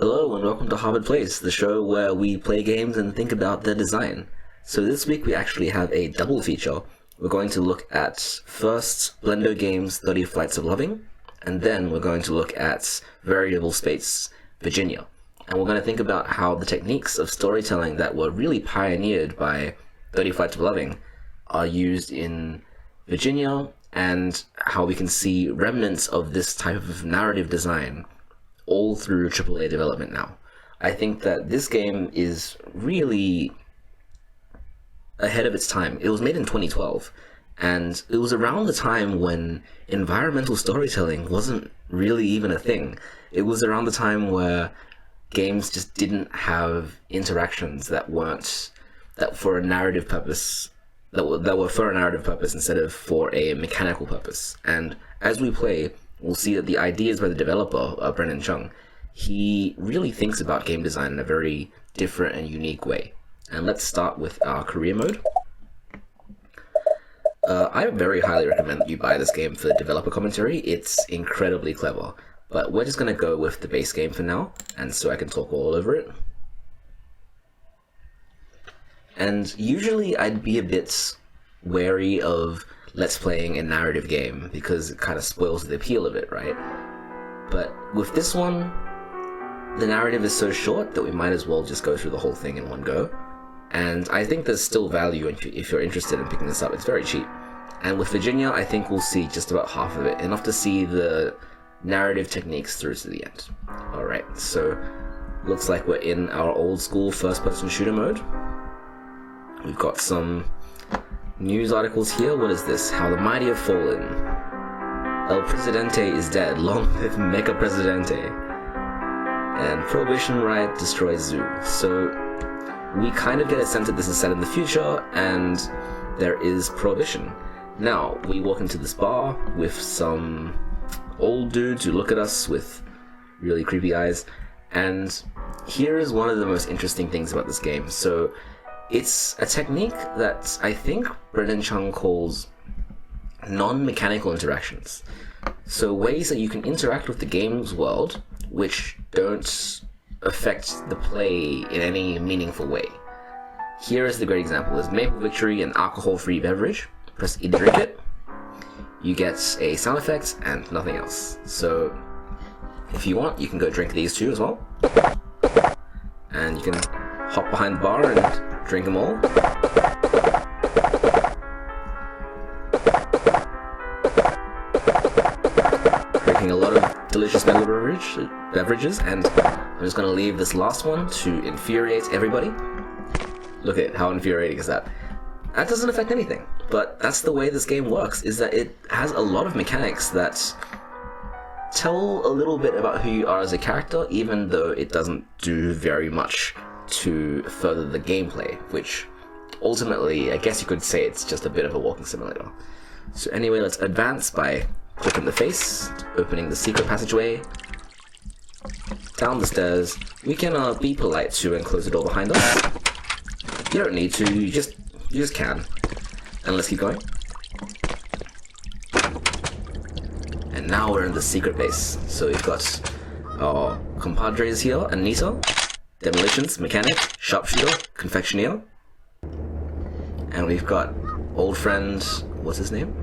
Hello and welcome to Harvard Plays, the show where we play games and think about their design. So this week we actually have a double feature. We're going to look at first Blendo Games 30 Flights of Loving, and then we're going to look at Variable Space, Virginia. And we're going to think about how the techniques of storytelling that were really pioneered by 30 Flights of Loving are used in Virginia, and how we can see remnants of this type of narrative design all through AAA development now. I think that this game is really ahead of its time. It was made in 2012, and it was around the time when environmental storytelling wasn't really even a thing. It was around the time where games just didn't have interactions that were for a narrative purpose, that were for a narrative purpose instead of for a mechanical purpose. And as we play, we'll see that the ideas by the developer, Brennan Chung, he really thinks about game design in a very different and unique way. And let's start with our career mode. I very highly recommend that you buy this game for the developer commentary. It's incredibly clever. But we're just going to go with the base game for now, and so I can talk all over it. And usually I'd be a bit wary of let's playing a narrative game because it kind of spoils the appeal of it, right? But with this one, the narrative is so short that we might as well just go through the whole thing in one go. And I think there's still value if you're interested in picking this up. It's very cheap. And with Virginia, I think we'll see just about half of it, enough to see the narrative techniques through to the end. Alright, so looks like we're in our old school first-person shooter mode. We've got some news articles here. What is this? How the mighty have fallen. El Presidente is dead. Long live Mecha Presidente. And Prohibition Riot destroys zoo. So we kind of get a sense that this is set in the future, and there is prohibition. Now, we walk into this bar with some old dudes who look at us with really creepy eyes, and here is one of the most interesting things about this game. So it's a technique that I think Brennan Chung calls non-mechanical interactions. So ways that you can interact with the game's world which don't affect the play in any meaningful way. Here is the great example. There's Maple Victory, an alcohol-free beverage. Press E to drink it. You get a sound effect and nothing else. So if you want, you can go drink these two as well. And you can hop behind the bar and drink them all. Drinking a lot of delicious metal beverages, and I'm just going to leave this last one to infuriate everybody. Look at how infuriating is that. That doesn't affect anything, but that's the way this game works, is that it has a lot of mechanics that tell a little bit about who you are as a character, even though it doesn't do very much to further the gameplay, which ultimately, I guess you could say it's just a bit of a walking simulator. So anyway, let's advance by clicking the face, opening the secret passageway, down the stairs. We can be polite too and close the door behind us. You don't need to, you just can. And let's keep going. And now we're in the secret base. So we've got our compadres here, Anita, Demolitions, Mechanic, Sharpshooter, Confectioneer. And we've got old friend, what's his name?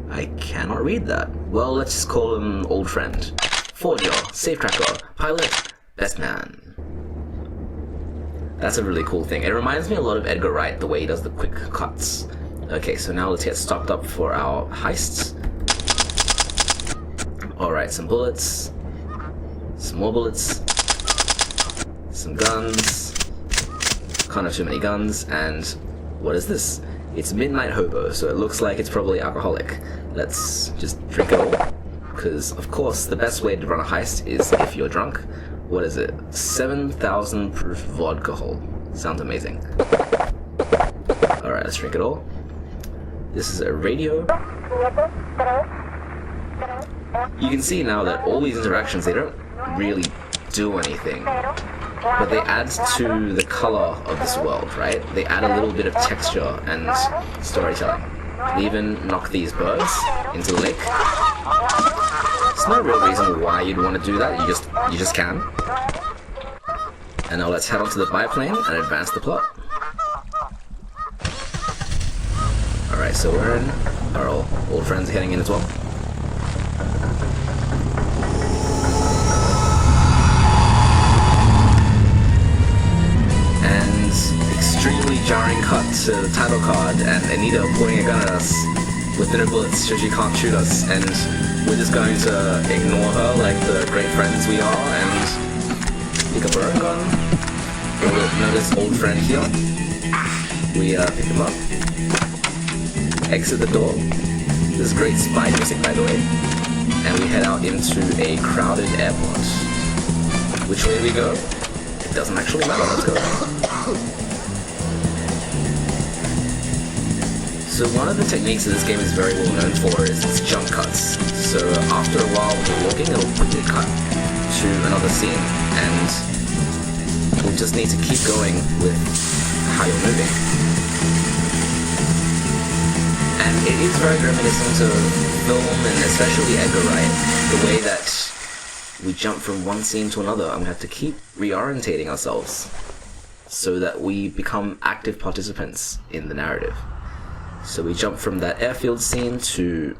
I cannot read that. Well, let's just call him Old Friend. Forger, Safetracker, Pilot, Best Man. That's a really cool thing. It reminds me a lot of Edgar Wright, the way he does the quick cuts. Okay, so now let's get stocked up for our heists. Alright, some bullets. Some more bullets. Some guns. Kind of too many guns. And what is this? It's Midnight Hobo, so it looks like it's probably alcoholic. Let's just drink it all. Because, of course, the best way to run a heist is if you're drunk. What is it? 7,000 proof vodka hole. Sounds amazing. Alright, let's drink it all. This is a radio. You can see now that all these interactions, they don't really do anything, but they add to the color of this world, right? They add a little bit of texture and storytelling. They even knock these birds into the lake. There's no real reason why you'd want to do that, you just can. And now let's head on to the biplane and advance the plot. Alright, so we're in. Our old friends are heading in as well. And extremely jarring cut to the title card and Anita pointing a gun at us with no bullets so she can't shoot us, and we're just going to ignore her like the great friends we are and pick up our own gun. We'll notice old friend here. We pick him up. Exit the door. This is great spy music, by the way. And we head out into a crowded airport. Which way do we go? It doesn't actually matter, let's go. So one of the techniques that this game is very well known for is its jump cuts. So after a while when you're walking, it'll quickly cut to another scene, and we'll just need to keep going with how you're moving. And it is very reminiscent of film, and especially Edgar Wright, the way that we jump from one scene to another and we have to keep reorientating ourselves so that we become active participants in the narrative. So we jump from that airfield scene to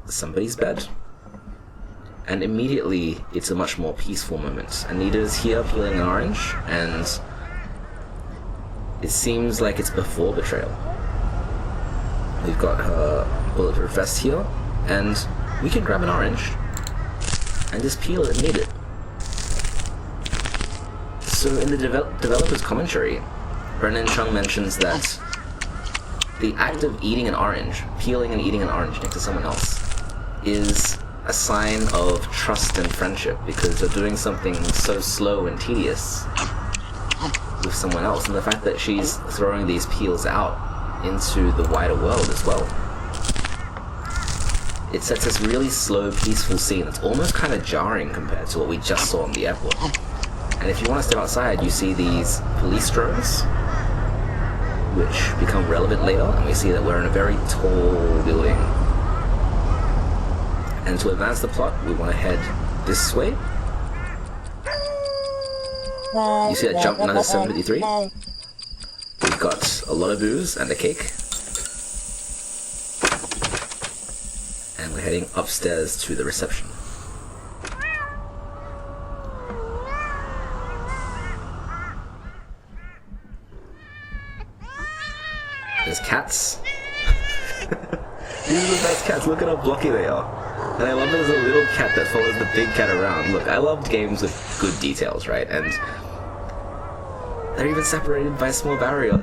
somebody's bed, and immediately it's a much more peaceful moment. Anita's here peeling an orange, and it seems like it's before betrayal. We've got her bulletproof vest here, and we can grab an orange and just peel it and eat it. So in the developer's commentary, Brennan Chung mentions that the act of eating an orange, peeling and eating an orange next to someone else, is a sign of trust and friendship, because you're doing something so slow and tedious with someone else, and the fact that she's throwing these peels out into the wider world as well. It sets this really slow, peaceful scene that's almost kind of jarring compared to what we just saw in the airport. And if you want to step outside, you see these police drones, which become relevant later, and we see that we're in a very tall building. And to advance the plot, we want to head this way. You see that jump number 753? We've got a lot of booze and a cake. And we're heading upstairs to the reception. There's cats. These are the best cats, look at how blocky they are. And I love that there's a little cat that follows the big cat around. Look, I loved games with good details, right? And they're even separated by a small barrier.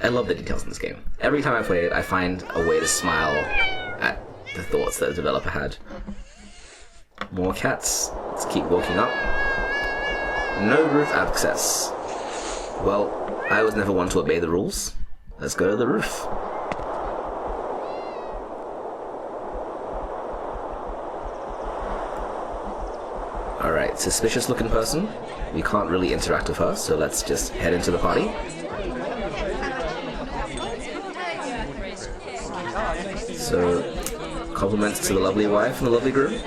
I love the details in this game. Every time I play it, I find a way to smile at the thoughts that the developer had. More cats. Let's keep walking up. No roof access. Well, I was never one to obey the rules. Let's go to the roof. Alright, suspicious looking person. We can't really interact with her, so let's just head into the party. So, compliments to the lovely wife and the lovely groom.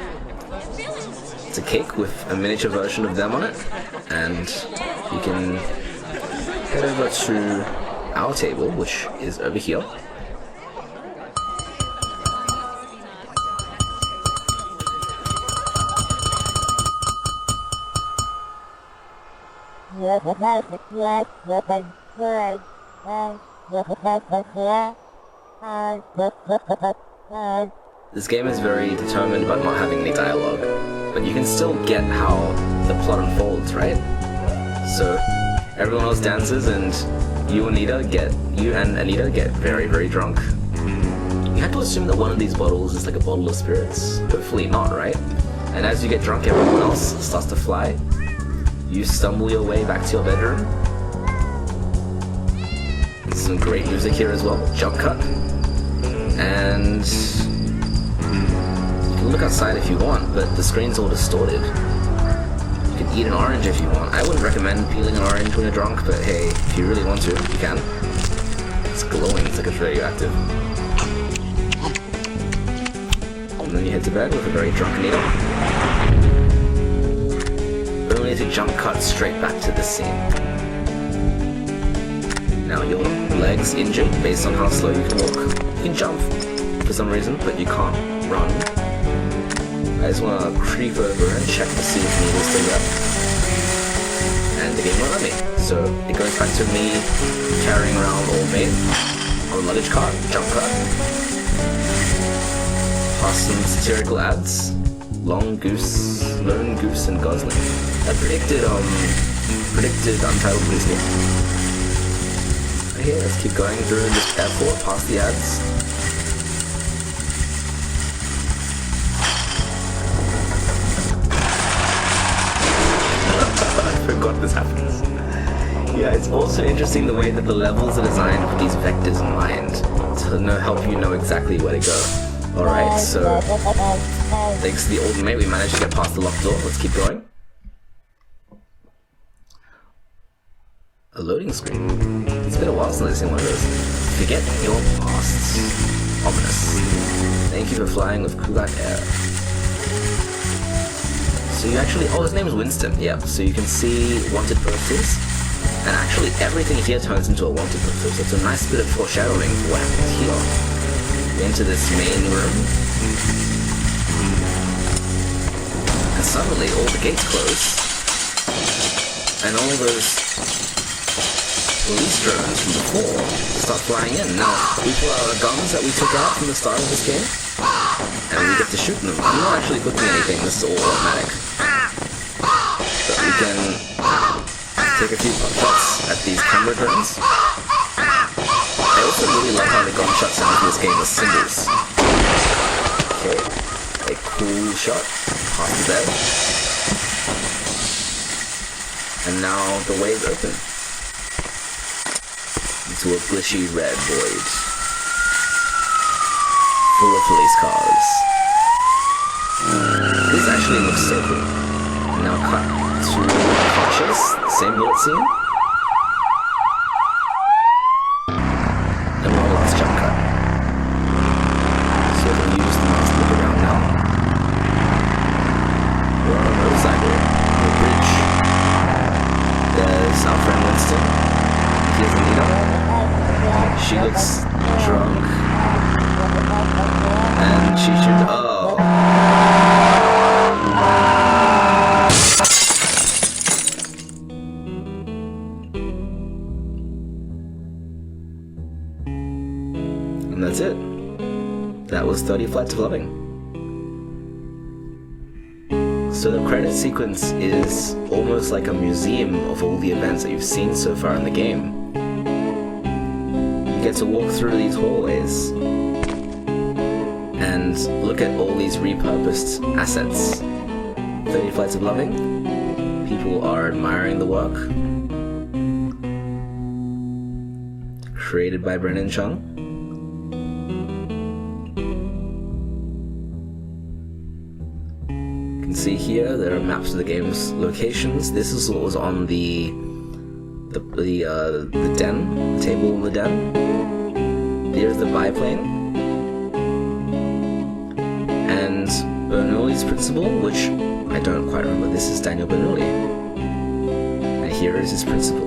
It's a cake with a miniature version of them on it, and you can head over to our table, which is over here. This game is very determined about not having any dialogue, but you can still get how the plot unfolds, right? So everyone else dances, and you and Anita get very, very drunk. You have to assume that one of these bottles is like a bottle of spirits. Hopefully not, right? And as you get drunk, everyone else starts to fly. You stumble your way back to your bedroom. There's some great music here as well. Jump cut. And you can look outside if you want, but the screen's all distorted. You can eat an orange if you want. I wouldn't recommend peeling an orange when you're drunk, but hey, if you really want to, you can. It's glowing, it's like it's radioactive. and then you head to bed with a very drunken Nito. Only to jump cut straight back to this scene. Now your leg's injured based on how slow you can walk. You can jump for some reason, but you can't run. I just want to creep over and check to see if Nito's still up. And the game won't let me. So it goes back to me carrying around Old Maid on a luggage cart, jump cut. Past some satirical ads. Lone Goose, and Gosling. I predicted Untitled Police Game. Okay, let's keep going through this airport, past the ads. I forgot this happens. Yeah, it's also interesting the way that the levels are designed with these vectors in mind to help you know exactly where to go. Alright, so thanks to the Old Mate, we managed to get past the locked door. Let's keep going. A loading screen. It's been a while since I've seen one of those. Forget your past. Ominous. Thank you for flying with Kulat Air. So you actually... Oh, his name is Winston. Yep, so you can see wanted posters. And actually everything here turns into a wanted poster. So it's a nice bit of foreshadowing for what happens here. Into this main room, and suddenly all the gates close, and all those police drones from before start flying in. Now, these are our guns that we took out from the start of this game, and we get to shoot them. I'm not actually cooking anything, this is all automatic. But we can take a few shots at these camera drones. I also really like how the gunshot sounds in this game with cymbals. Okay, a cool shot, past the bed. And now the way is open. Into a glishy red void. Full of police cars. This actually looks so cool. Now cut to Cautious, same bullet scene. She looks drunk, and she should. Oh. And that's it. That was 30 Flights of Loving. So the credit sequence is almost like a museum of all the events that you've seen so far in the game. You get to walk through these hallways and look at all these repurposed assets. 30 Flights of Loving. People are admiring the work. Created by Brennan Chung. You can see here there are maps of the game's locations. This is what was on the den, the table in the den. Here's the biplane. And Bernoulli's principal, which I don't quite remember. This is Daniel Bernoulli. And here is his principal.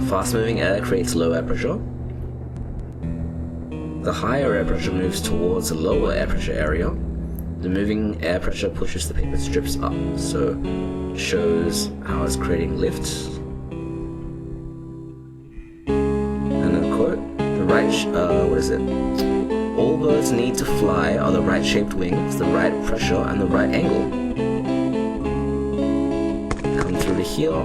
Fast-moving air creates low air pressure. The higher air pressure moves towards a lower air pressure area. The moving air pressure pushes the paper strips up, so it shows how it's creating lift. And then quote, the right, what is it? All birds need to fly are the right shaped wings, the right pressure, and the right angle. Come through to here.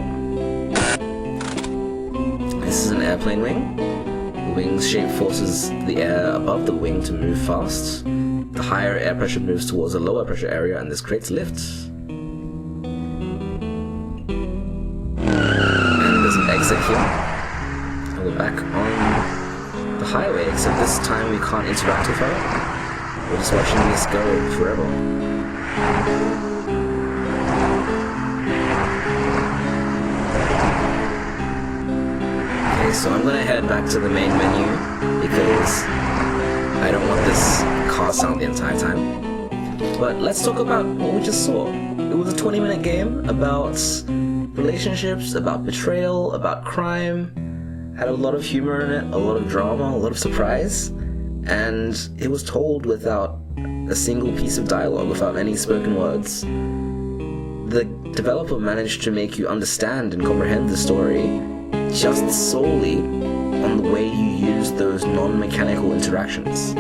This is an airplane wing. The wing's shape forces the air above the wing to move fast. The higher air pressure moves towards a lower pressure area, and this creates lift. And there's an exit here. And we're back on the highway, except this time we can't interact with her. We're just watching this go forever. Okay, so I'm gonna head back to the main menu because I don't want this car sound the entire time. But let's talk about what we just saw. It was a 20-minute game about relationships, about betrayal, about crime. Had a lot of humor in it, a lot of drama, a lot of surprise. And it was told without a single piece of dialogue, without any spoken words. The developer managed to make you understand and comprehend the story just solely on the way you use those non-mechanical interactions.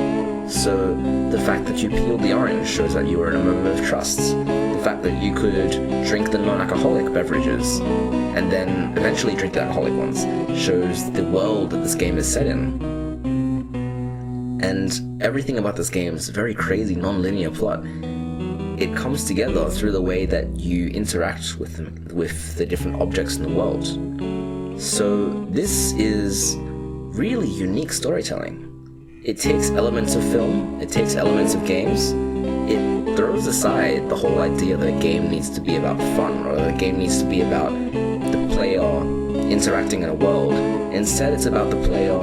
So the fact that you peeled the orange shows that you were in a moment of trust. The fact that you could drink the non-alcoholic beverages and then eventually drink the alcoholic ones shows the world that this game is set in. And everything about this game is a very crazy non-linear plot. It comes together through the way that you interact with the different objects in the world. So this is really unique storytelling. It takes elements of film, it takes elements of games, it throws aside the whole idea that a game needs to be about fun, or that a game needs to be about the player interacting in a world. Instead, it's about the player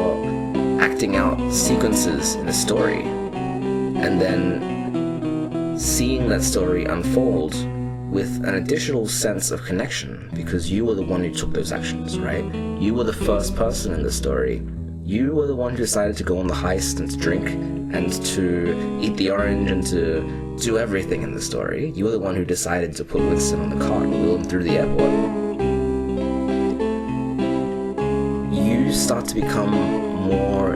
acting out sequences in a story, and then seeing that story unfold with an additional sense of connection, because you were the one who took those actions, right? You were the first person in the story. You were the one who decided to go on the heist and to drink and to eat the orange and to do everything in the story. You were the one who decided to put Winston on the cart and wheel him through the airport. You start to become more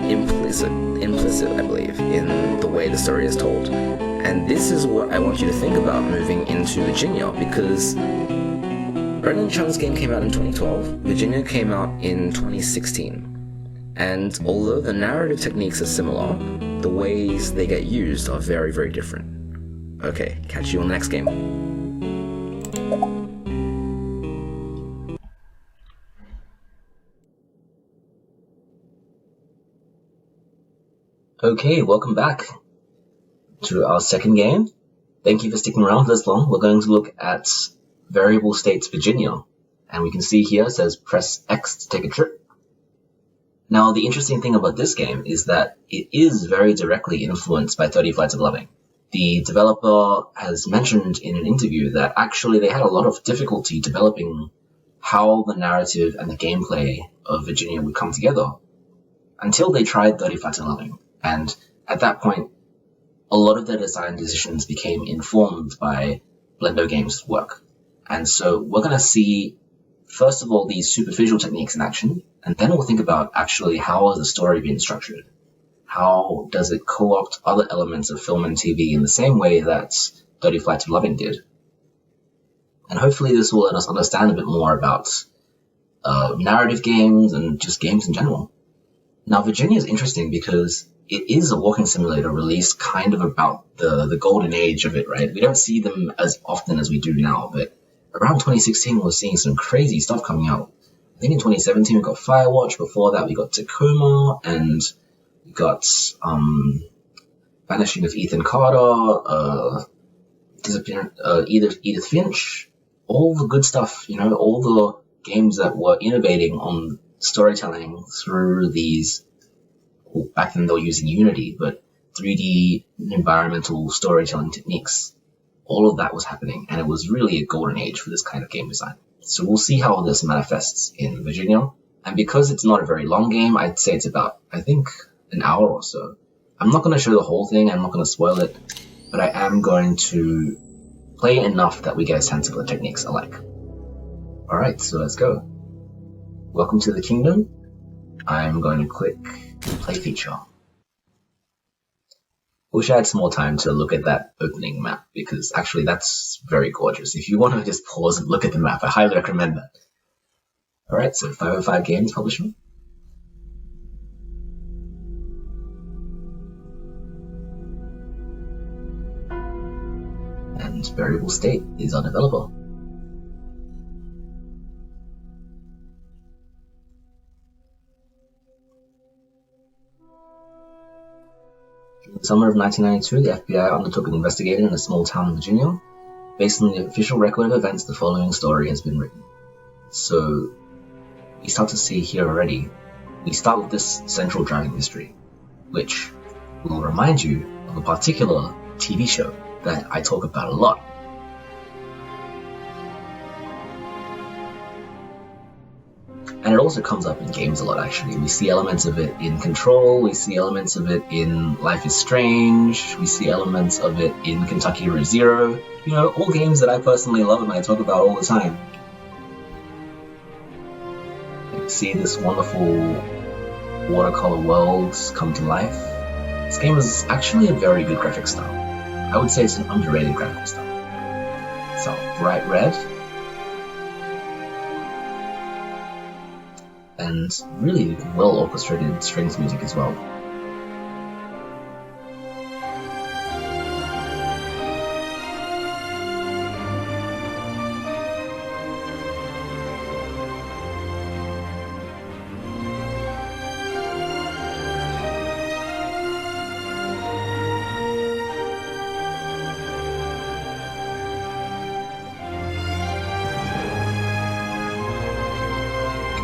implicit, I believe, in the way the story is told. And this is what I want you to think about moving into Virginia, because Brendan Chung's game came out in 2012, Virginia came out in 2016. And although the narrative techniques are similar, the ways they get used are very, very different. Okay, catch you on the next game. Okay, welcome back to our second game. Thank you for sticking around for this long. We're going to look at Variable States Virginia, and we can see here it says press X to take a trip. Now, the interesting thing about this game is that it is very directly influenced by 30 Flights of Loving. The developer has mentioned in an interview that actually they had a lot of difficulty developing how the narrative and the gameplay of Virginia would come together until they tried 30 Flights of Loving. And at that point, a lot of their design decisions became informed by Blendo Games' work. And so we're going to see, first of all, these superficial techniques in action, and then we'll think about actually how is the story being structured? How does it co-opt other elements of film and TV in the same way that 30 Flights of Loving did? And hopefully this will let us understand a bit more about narrative games and just games in general. Now, Virginia is interesting because it is a walking simulator released kind of about the golden age of it, right? We don't see them as often as we do now, but around 2016, we're seeing some crazy stuff coming out. I think in 2017, we got Firewatch. Before that, we got Tacoma, and we got Vanishing of Ethan Carter, Edith Finch, all the good stuff, you know, all the games that were innovating on storytelling through these, well, back then they were using Unity, but 3D environmental storytelling techniques. All of that was happening, and it was really a golden age for this kind of game design. So we'll see how this manifests in Virginia. And because it's not a very long game, I'd say it's about, I think, an hour or so. I'm not going to show the whole thing, I'm not going to spoil it, but I am going to play enough that we get a sense of what the techniques are like. Alright, so let's go. Welcome to the kingdom. I'm going to click play feature. Wish I had some more time to look at that opening map, because actually that's very gorgeous. If you want to just pause and look at the map, I highly recommend that. Alright, so 505 Games publisher. And Variable State is our developer. In the summer of 1992, the FBI undertook an investigation in a small town in Virginia. Based on the official record of events, the following story has been written. So, you start to see here already, we start with this central driving mystery, which will remind you of a particular TV show that I talk about a lot. And it also comes up in games a lot, actually. We see elements of it in Control, we see elements of it in Life is Strange, we see elements of it in Kentucky Route Zero. You know, all games that I personally love and I talk about all the time. You see this wonderful watercolor world come to life. This game is actually a very good graphic style. I would say it's an underrated graphic style. So, bright red, and really well orchestrated strings music as well.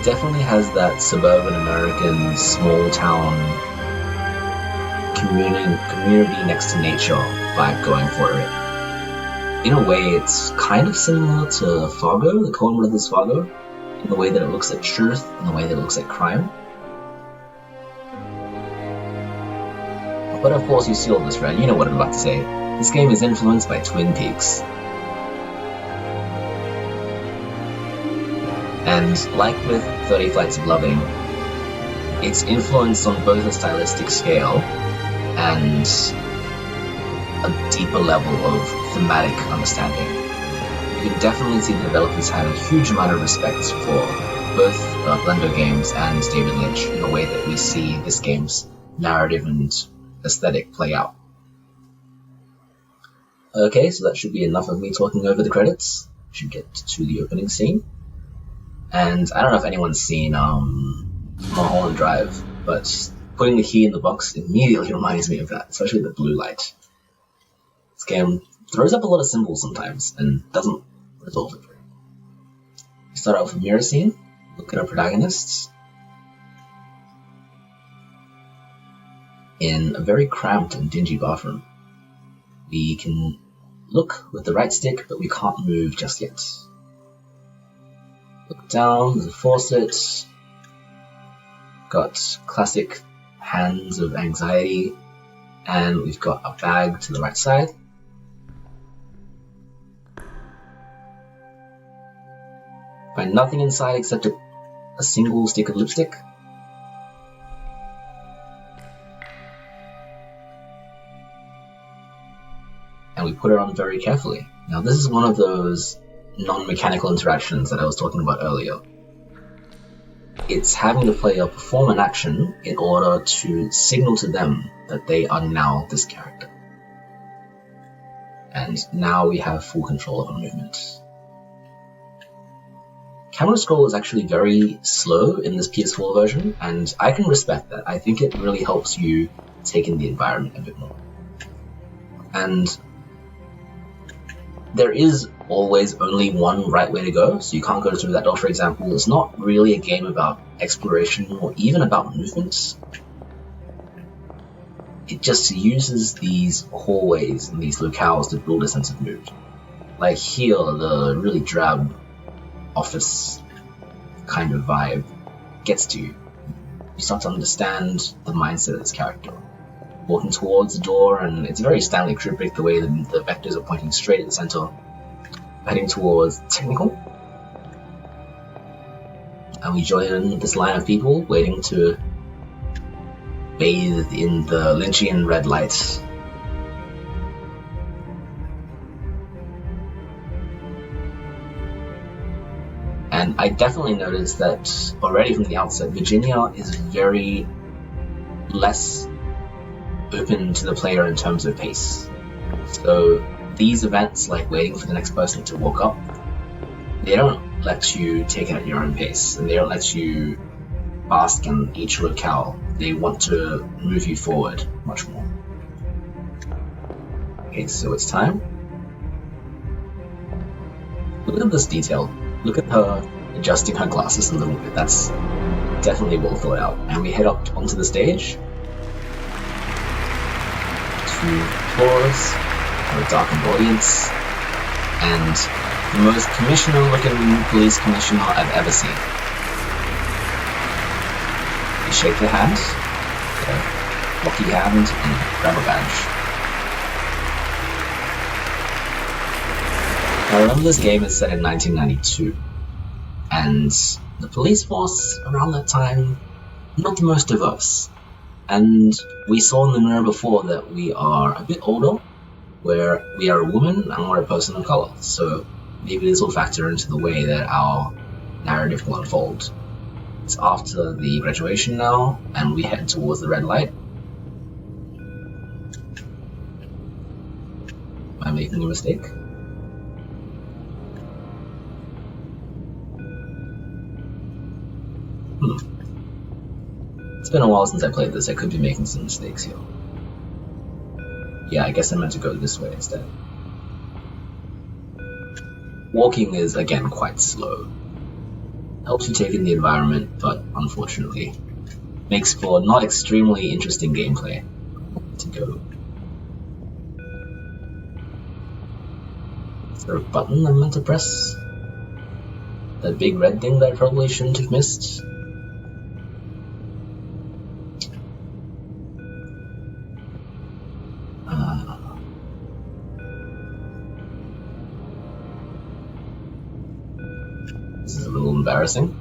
Definitely has that suburban American small town community next to nature vibe going for it. In a way, it's kind of similar to Fargo, the Coen Brothers Fargo, in the way that it looks at truth, in the way that it looks at crime. But of course, you see all this red, you know what I'm about to say. This game is influenced by Twin Peaks. And like with 30 Flights of Loving, it's influenced on both a stylistic scale and a deeper level of thematic understanding. You can definitely see the developers had a huge amount of respect for both Blender Games and David Lynch in the way that we see this game's narrative and aesthetic play out. Okay, so that should be enough of me talking over the credits. We should get to the opening scene. And I don't know if anyone's seen Mulholland Drive, but putting the key in the box immediately reminds me of that, especially the blue light. This game throws up a lot of symbols sometimes and doesn't resolve it. We start out with a mirror scene, look at our protagonists. In a very cramped and dingy bathroom. We can look with the right stick, but we can't move just yet. Look down, there's a faucet. Got classic hands of anxiety. And we've got a bag to the right side. Find nothing inside except a single stick of lipstick. And we put it on very carefully. Now this is one of those non-mechanical interactions that I was talking about earlier. It's having the player perform an action in order to signal to them that they are now this character. And now we have full control of our movement. Camera scroll is actually very slow in this PS4 version, and I can respect that. I think it really helps you take in the environment a bit more. And there is always only one right way to go, so you can't go through that door, for example. It's not really a game about exploration or even about movements. It just uses these hallways and these locales to build a sense of mood. Like here, the really drab office kind of vibe gets to you. You start to understand the mindset of this character. Walking towards the door, and it's very Stanley Kubrick, the way the vectors are pointing straight at the center. Heading towards technical. And we join this line of people waiting to bathe in the Lynchian red lights. And I definitely noticed that already from the outset, Virginia is very less open to the player in terms of pace. So these events, like waiting for the next person to walk up, they don't let you take it at your own pace, and they don't let you bask in each locale. They want to move you forward much more. Okay, so it's time. Look at this detail. Look at her adjusting her glasses a little bit. That's definitely well thought out. And we head up onto the stage to applause, our darkened audience, and the most commissioner-looking police commissioner I've ever seen. You shake their hand, rocky hand, and grab a badge. Now remember, this game is set in 1992, and the police force around that time, not the most diverse. And we saw in the mirror before that we are a bit older, where we are a woman and we're a person of color, so maybe this will factor into the way that our narrative will unfold. It's after the graduation now, and we head towards the red light. Am I making a mistake? It's been a while since I played this. I could be making some mistakes here. Yeah, I guess I meant to go this way instead. Walking is, again, quite slow. Helps you take in the environment, but unfortunately makes for not extremely interesting gameplay. To go. Is there a button I'm meant to press? That big red thing that I probably shouldn't have missed? This is a little embarrassing.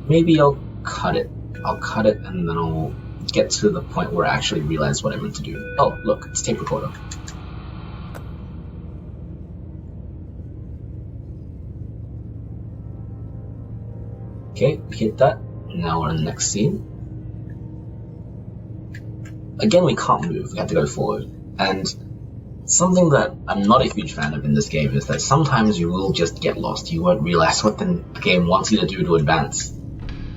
Maybe I'll cut it. I'll cut it and then I'll get to the point where I actually realize what I meant to do. Oh, look, it's tape recorder. Okay, we hit that. Now we're in the next scene. Again, we can't move. We have to go forward. And something that I'm not a huge fan of in this game is that sometimes you will just get lost. You won't realize what the game wants you to do to advance.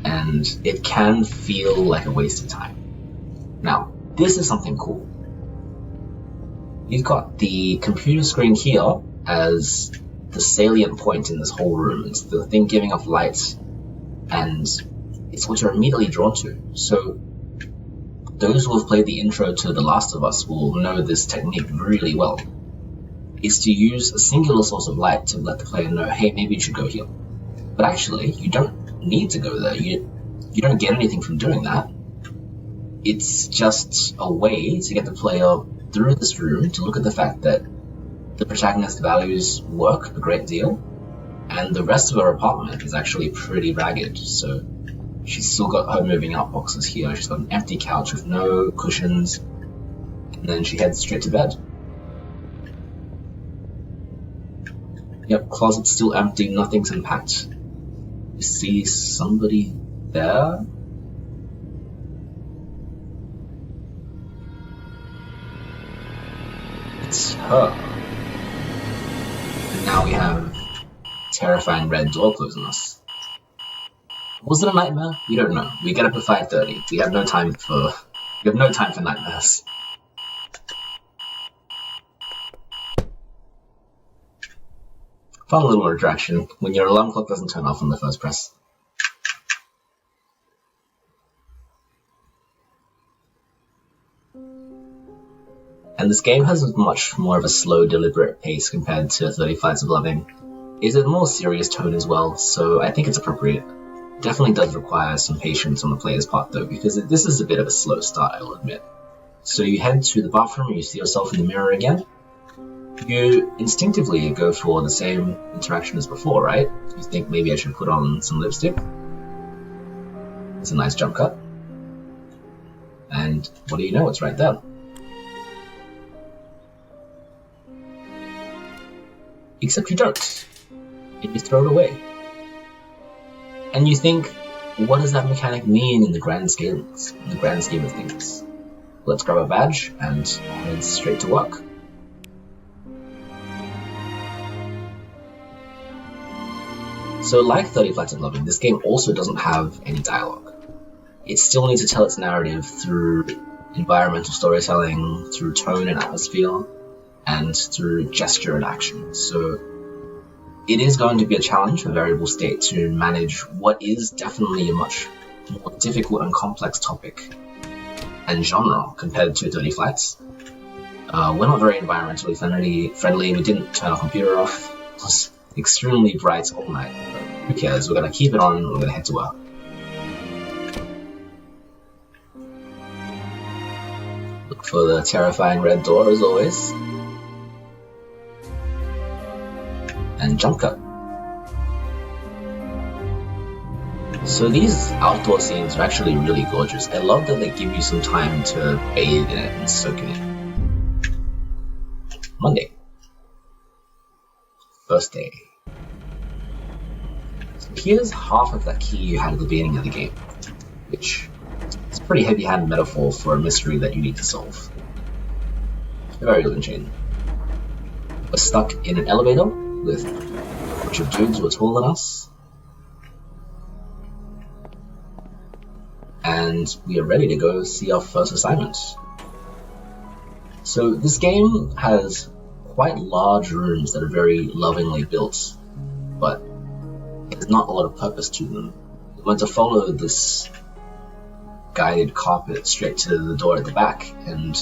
And it can feel like a waste of time. Now, this is something cool. You've got the computer screen here as the salient point in this whole room. It's the thing giving off light, and it's what you're immediately drawn to. So those who have played the intro to The Last of Us will know this technique really well. Is to use a singular source of light to let the player know, hey, maybe you should go here. But actually, you don't need to go there. You don't get anything from doing that. It's just a way to get the player through this room to look at the fact that the protagonist values work a great deal, and the rest of her apartment is actually pretty ragged. So she's still got her moving out boxes here. She's got an empty couch with no cushions, and then she heads straight to bed. Yep, closet's still empty, nothing's unpacked. You see somebody there? It's her. And now we have terrifying red door closing us. Was it a nightmare? We don't know. We get up at 5:30. We have no time for nightmares. Fun little retraction when your alarm clock doesn't turn off on the first press. And this game has much more of a slow, deliberate pace compared to 30 Flights of Loving. It's a more serious tone as well, so I think it's appropriate. It definitely does require some patience on the player's part though, because this is a bit of a slow start, I will admit. So you head to the bathroom, you see yourself in the mirror again. You instinctively go for the same interaction as before, right? You think maybe I should put on some lipstick. It's a nice jump cut. And what do you know, it's right there. Except you don't. You throw it away. And you think, what does that mechanic mean in the grand scheme of things? Let's grab a badge and head straight to work. So like 30 Flights of Loving, this game also doesn't have any dialogue. it still needs to tell its narrative through environmental storytelling, through tone and atmosphere, and through gesture and action. So it is going to be a challenge for Variable State to manage what is definitely a much more difficult and complex topic and genre compared to 30 Flights. We're not very environmentally friendly. We didn't turn our computer off. It was extremely bright all night. But who cares? We're gonna keep it on and we're gonna head to work. Look for the terrifying red door as always. And jump cut. So these outdoor scenes are actually really gorgeous. I love that they give you some time to bathe in it and soak in it. Monday. First day. So here's half of that key you had at the beginning of the game, which is a pretty heavy-handed metaphor for a mystery that you need to solve. Very living chain. We're stuck in an elevator with a bunch of dudes who are taller than us. And we are ready to go see our first assignment. So this game has quite large rooms that are very lovingly built, but there's not a lot of purpose to them. We want to follow this guided carpet straight to the door at the back and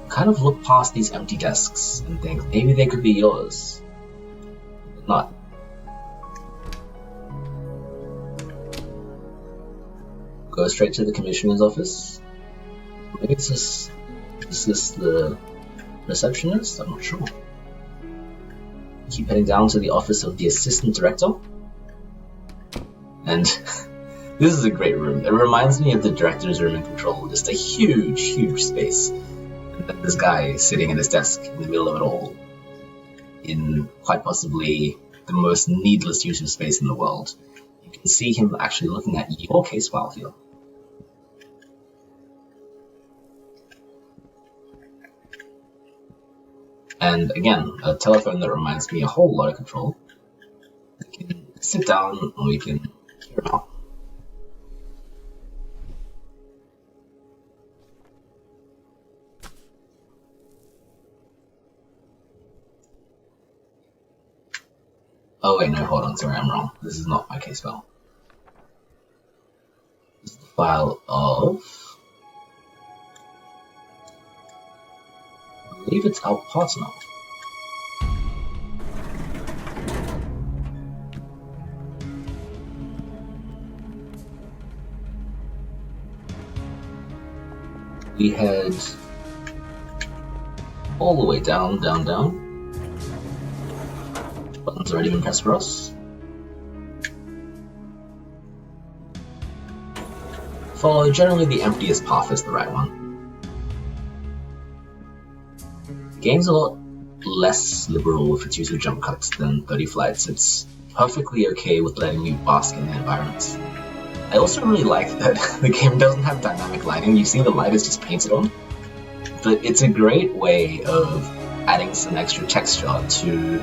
kind of look past these empty desks and think maybe they could be yours. But not. Go straight to the commissioner's office. Maybe it's just, is this the receptionist? I'm not sure. Keep heading down to the office of the assistant director. And this is a great room. It reminds me of the director's room in Control. Just a huge, huge space. And then this guy sitting at his desk in the middle of it all. In quite possibly the most needless use of space in the world. You can see him actually looking at your case file here. And again, a telephone that reminds me a whole lot of Control. We can sit down and we can hear him out. Oh wait, no, hold on, sorry, I'm wrong. This is not my case file. This is the file of... I believe it's our partner. We head all the way down, down, down. Buttons already been pressed for us. Follow generally the emptiest path is the right one. The game's a lot less liberal with its use of jump cuts than 30 Flights. It's perfectly okay with letting you bask in the environments. I also really like that the game doesn't have dynamic lighting. You see the light is just painted on. But it's a great way of adding some extra texture to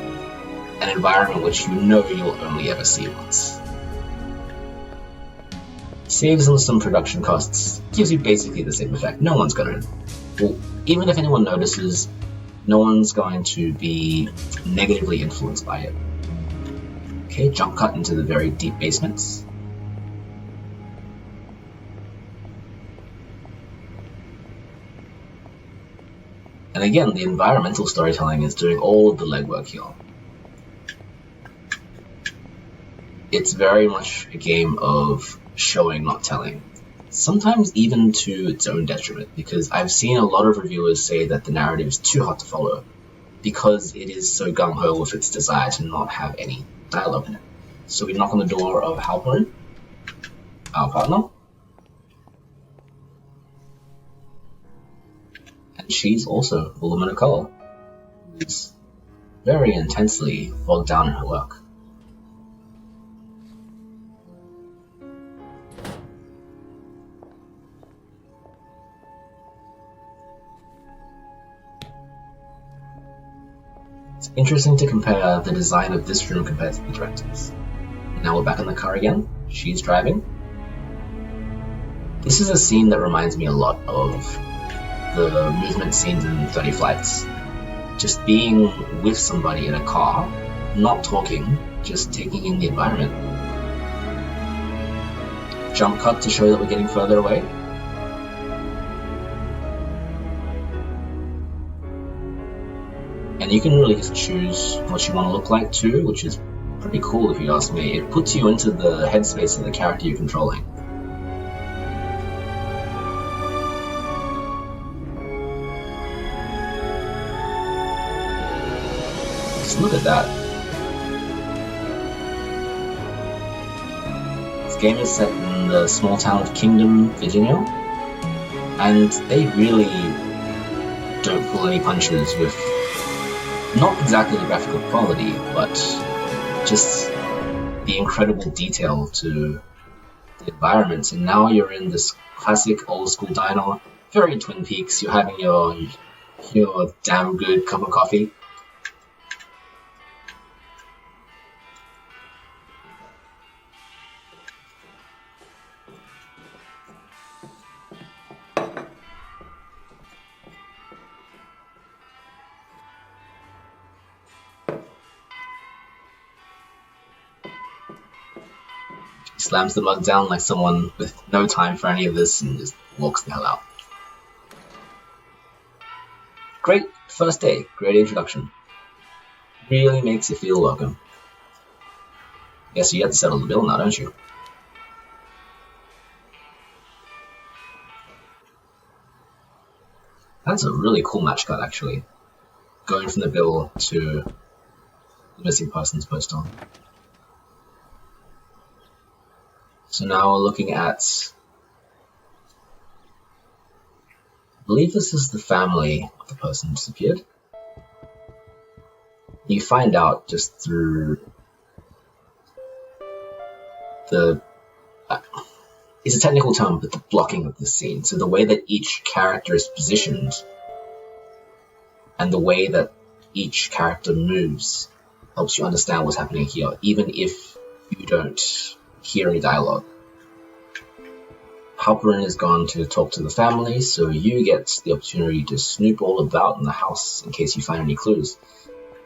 an environment which you know you'll only ever see once. Saves on some production costs, gives you basically the same effect. No one's gonna... Well, even if anyone notices, no one's going to be negatively influenced by it. Okay, jump cut into the very deep basements. And again, the environmental storytelling is doing all of the legwork here. It's very much a game of showing, not telling. Sometimes even to its own detriment, because I've seen a lot of reviewers say that the narrative is too hard to follow because it is so gung-ho with its desire to not have any dialogue in it. So we knock on the door of Halperin, our partner, and she's also a woman of color, who's very intensely bogged down in her work. It's interesting to compare the design of this room compared to the director's. Now we're back in the car again. She's driving. This is a scene that reminds me a lot of the movement scenes in 30 Flights. Just being with somebody in a car, not talking, just taking in the environment. Jump cut to show that we're getting further away. And you can really just choose what you want to look like too, which is pretty cool if you ask me. It puts you into the headspace of the character you're controlling. Just look at that. This game is set in the small town of Kingdom, Virginia, and they really don't pull any punches with not exactly the graphical quality, but just the incredible detail to the environments. And now you're in this classic old school diner, very Twin Peaks. You're having your damn good cup of coffee. Slams the mug down like someone with no time for any of this and just walks the hell out. Great first day, great introduction. Really makes you feel welcome. Guess you have to settle the bill now, don't you? That's a really cool match cut, actually. Going from the bill to the missing persons poster. So now we're looking at, I believe this is the family of the person who disappeared. You find out just through the, it's a technical term, but the blocking of the scene. So the way that each character is positioned and the way that each character moves helps you understand what's happening here, even if you don't hear any dialogue. Halperin is gone to talk to the family, so you get the opportunity to snoop all about in the house in case you find any clues.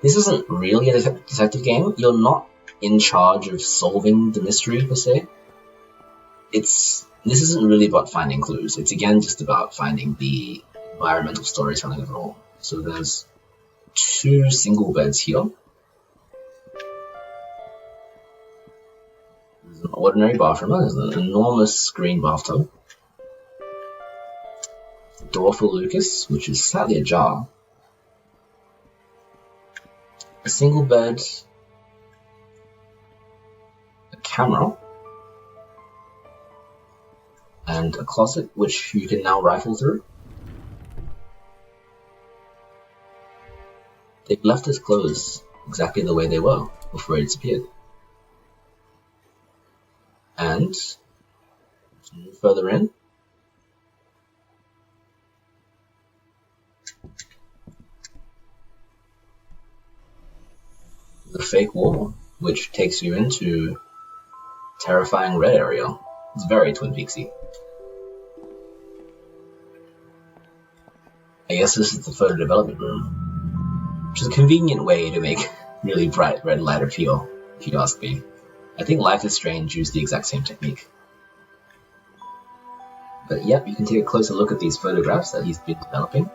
This isn't really a detective game. You're not in charge of solving the mystery per se. This isn't really about finding clues. It's again just about finding the environmental storytelling of it all. So there's 2 single beds here. There's an ordinary bathroom. There's an enormous green bathtub. A door for Lucas, which is slightly ajar. A single bed. A camera. And a closet, which you can now rifle through. They've left his clothes exactly the way they were before he disappeared. And to move further in, the fake wall, which takes you into terrifying red area. It's very Twin Peaksy. I guess this is the photo development room, which is a convenient way to make really bright red light appeal, if you ask me. I think Life is Strange used the exact same technique. But yep, you can take a closer look at these photographs that he's been developing.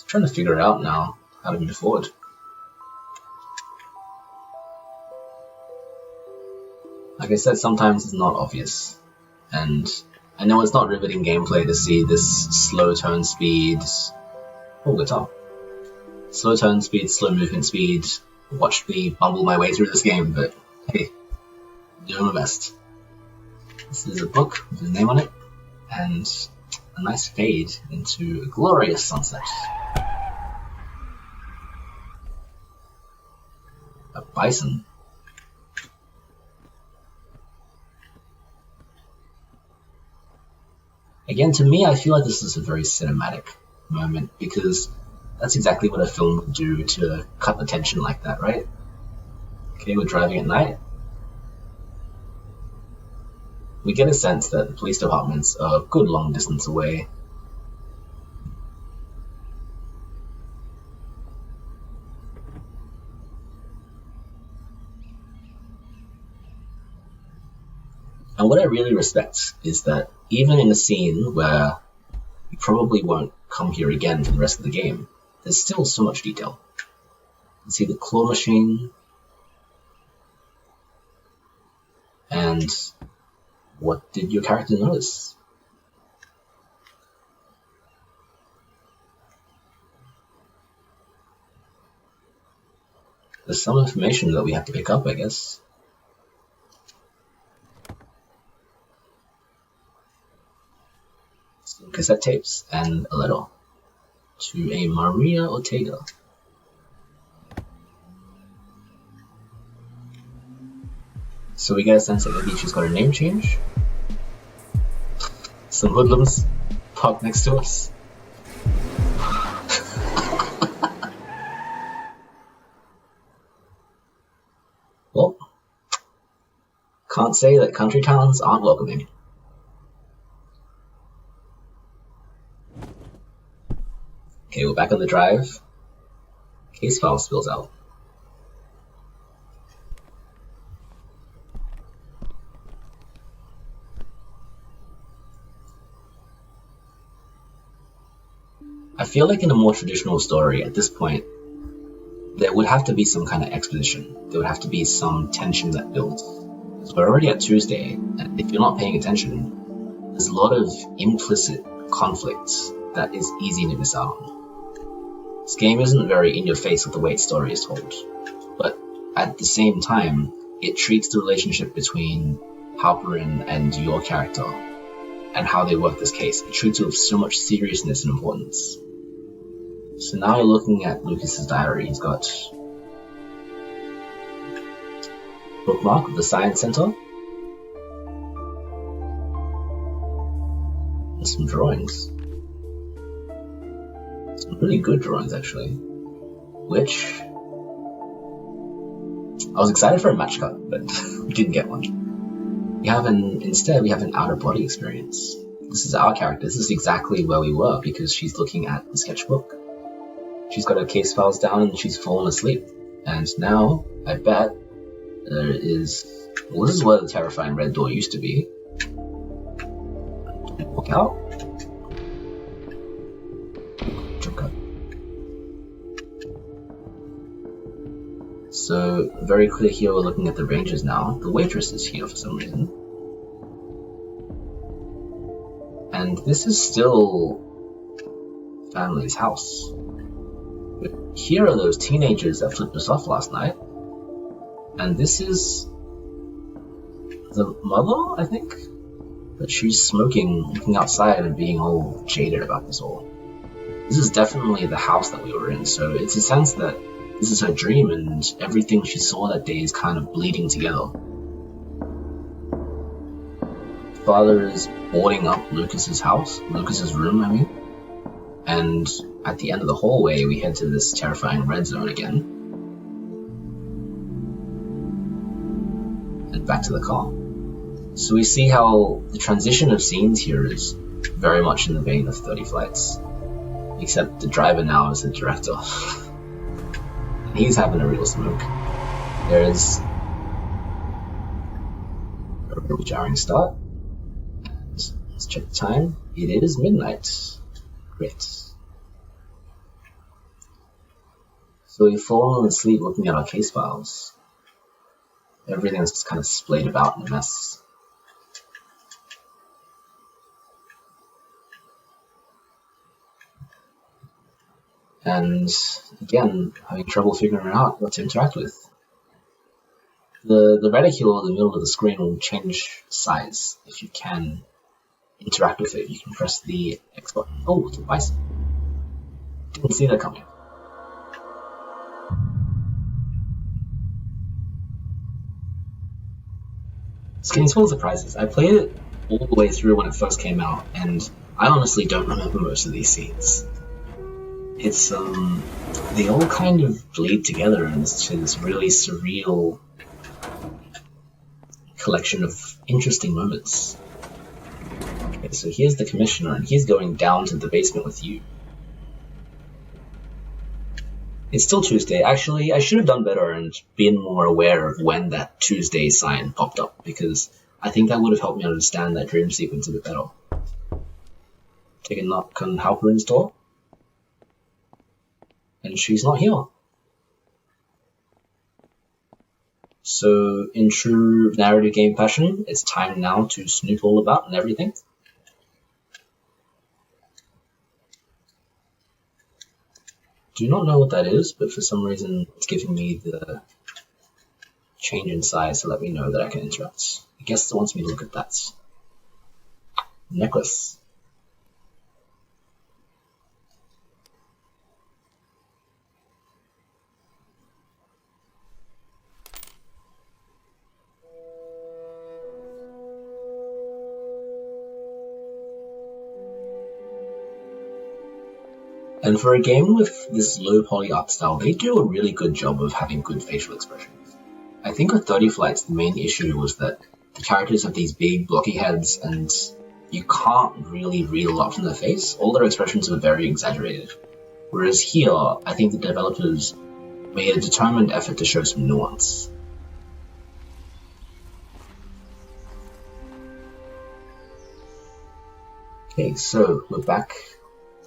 I'm trying to figure out now how to move forward. Like I said, sometimes it's not obvious, and I know it's not riveting gameplay to see this slow turn speed, guitar, slow turn speed, slow movement speed, watch me bumble my way through this game, but hey, I'm doing my best. This is a book with his name on it, and a nice fade into a glorious sunset. A bison. Again, to me, I feel like this is a very cinematic moment, because that's exactly what a film would do to cut the tension like that, right? Okay, we're driving at night. We get a sense that the police department's a good long distance away. And what I really respect is that even in a scene where you probably won't come here again for the rest of the game, there's still so much detail. You can see the claw machine, and what did your character notice? There's some information that we have to pick up, I guess. Some cassette tapes and a letter to a Maria Ortega. So we get a sense that maybe she's got a name change. Some hoodlums parked next to us. Well, can't say that country towns aren't welcoming. Okay, we're back on the drive. Case file spills out. I feel like in a more traditional story, at this point, there would have to be some kind of exposition. There would have to be some tension that builds. So we're already at Tuesday, and if you're not paying attention, there's a lot of implicit conflict that is easy to miss out on. This game isn't very in-your-face with the way its story is told, but at the same time, it treats the relationship between Halperin and your character and how they work this case. It treats it with so much seriousness and importance. So now you're looking at Lucas's diary. He's got bookmark of the Science Center and some drawings. Some really good drawings, actually. Which I was excited for a match cut, but we didn't get one. Instead we have an outer body experience. This is our character. This is exactly where we were because she's looking at the sketchbook. She's got her case files down and she's fallen asleep. And now, I bet, there is... Well, this is where the terrifying red door used to be. Walk out. Joker. So, very clear here, we're looking at the rangers now. The waitress is here for some reason. And this is still family's house. Here are those teenagers that flipped us off last night. And this is the mother, I think? But she's smoking, looking outside and being all jaded about this all. This is definitely the house that we were in, so it's a sense that this is her dream and everything she saw that day is kind of bleeding together. Father is boarding up Lucas's room, I mean. And at the end of the hallway, we head to this terrifying red zone again. And back to the car. So we see how the transition of scenes here is very much in the vein of 30 Flights. Except the driver now is the director. And he's having a real smoke. There is a real jarring start. And let's check the time. It is midnight. Great. So we've fallen asleep looking at our case files. Everything's just kind of splayed about in a mess. And again, having trouble figuring out what to interact with. The reticule in the middle of the screen will change size if you can interact with it. You can press the X button. Oh, it's a bison. Didn't see that coming. It's getting full of surprises. I played it all the way through when it first came out, and I honestly don't remember most of these scenes. it's they all kind of bleed together into this really surreal collection of interesting moments. Okay, so here's the commissioner, and he's going down to the basement with you. It's still Tuesday. Actually, I should have done better and been more aware of when that Tuesday sign popped up, because I think that would have helped me understand that dream sequence a bit better. Take a knock on Halperin's door, and she's not here. So, in true narrative game fashion, it's time now to snoop all about and everything. Do not know what that is, but for some reason it's giving me the change in size to let me know that I can interact. I guess it wants me to look at that. Necklace. And for a game with this low poly art style, they do a really good job of having good facial expressions. I think with 30 Flights, the main issue was that the characters have these big blocky heads and you can't really read a lot from their face. All their expressions were very exaggerated. Whereas here, I think the developers made a determined effort to show some nuance. Okay, so we're back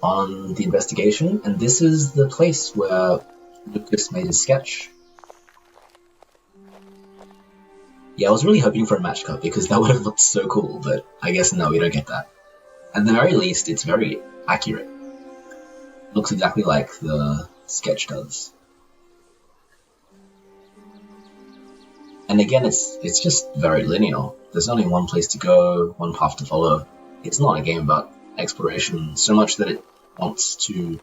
on the investigation, and this is the place where Lucas made his sketch. Yeah, I was really hoping for a match cut because that would have looked so cool, but I guess no, we don't get that. At the very least, it's very accurate. Looks exactly like the sketch does. And again, it's just very linear. There's only one place to go, one path to follow. It's not a game about exploration so much that it wants to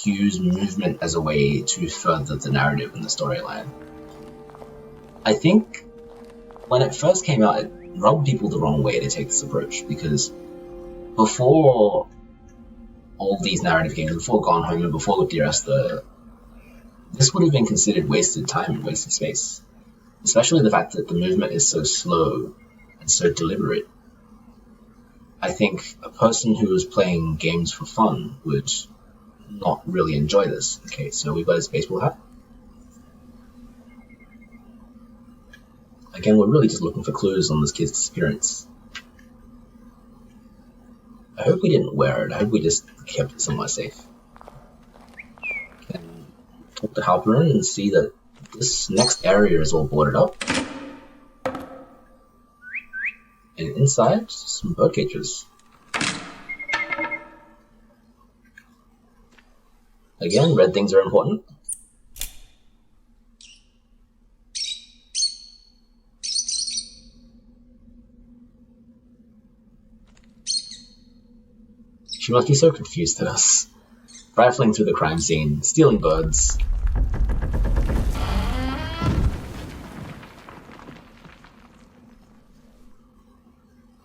use movement as a way to further the narrative and the storyline. I think when it first came out, it rubbed people the wrong way to take this approach, because before all these narrative games, before Gone Home and before Look Dear Esther, this would have been considered wasted time and wasted space. Especially the fact that the movement is so slow and so deliberate. I think a person who is playing games for fun would not really enjoy this. Okay, so we've got his baseball hat. Again, we're really just looking for clues on this kid's disappearance. I hope we didn't wear it. I hope we just kept it somewhere safe. Can talk to Halperin and see that this next area is all boarded up. And inside, some bird cages. Again, red things are important. She must be so confused at us. Rifling through the crime scene, stealing birds.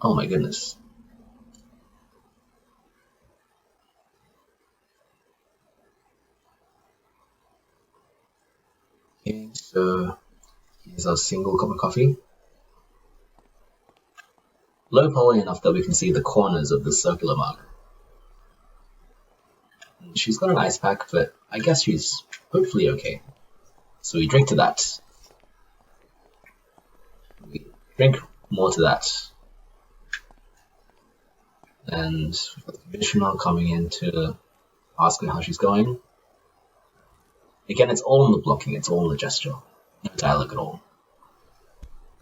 Oh my goodness. Okay, so here's our single cup of coffee. Low poly enough that we can see the corners of the circular mug. And she's got an ice pack, but I guess she's hopefully okay. So we drink to that. We drink more to that. And we've got the commissioner coming in to ask her how she's going. Again, it's all in the blocking, it's all in the gesture. No dialogue at all.